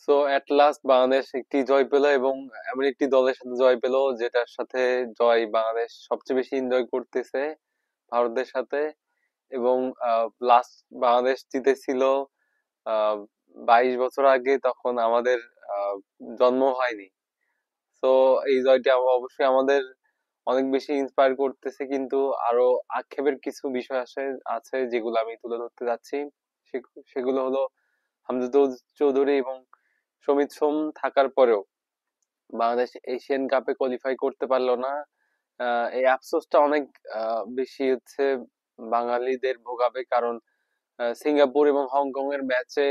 So at last Bangladesh একটি জয় পেল এবং এমন একটি দলের সাথে জয় পেল যেটার সাথে জয় বাংলাদেশ সবচেয়ে বেশি এনজয় করতেছে ভারতের সাথে। এবং লাস্ট বাংলাদেশ জিতেছিল 22 বছর আগে, তখন আমাদের আহ, জন্ম হয়নি। তো এই জয়টি অবশ্যই আমাদের অনেক বেশি ইন্সপায়ার করতেছে, কিন্তু আরো আক্ষেপের কিছু বিষয় আছে যেগুলো আমি তুলে ধরতে যাচ্ছি। সেগুলো হলো হামজা চৌধুরী এবং সমিত সোম থাকার পরেও বাংলাদেশ এশিয়ান কাপে কোয়ালিফাই করতে পারলো না। এই আফসোসটা অনেক বেশি হচ্ছে বাঙালিদের ভোগাবে, কারণ সিঙ্গাপুর এবং হংকং এর ম্যাচে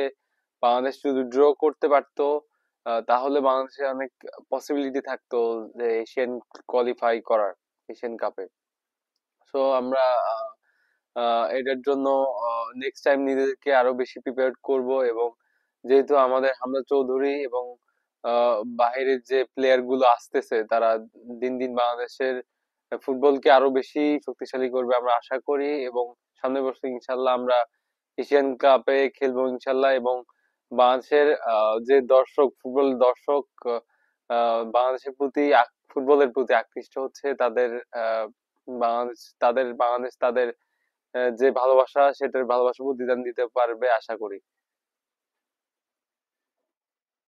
বাংলাদেশ যদি ড্র করতে পারতো তাহলে বাংলাদেশের অনেক পসিবিলিটি থাকতো যে এশিয়ান কোয়ালিফাই করার, এশিয়ান কাপে। সো আমরা এটার জন্য নেক্সট টাইম নিজেদেরকে আরো বেশি প্রিপেয়ার করব। এবং যেহেতু আমাদের হামজা চৌধুরী এবং বাইরের যে প্লেয়ার গুলো আসতেছে তারা দিন দিন বাংলাদেশের ফুটবলকে আরো বেশি শক্তিশালী করবে আমরা আশা করি। এবং সামনের বছর ইনশাল্লাহ আমরা এশিয়ান কাপে খেলবো ইনশাল্লাহ। এবং বাংলাদেশের যে দর্শক, ফুটবল দর্শক বাংলাদেশের প্রতি ফুটবলের প্রতি আকৃষ্ট হচ্ছে, তাদের বাংলাদেশ তাদের যে ভালোবাসা, সেটার ভালোবাসা প্রতিদান দিতে পারবে আশা করি।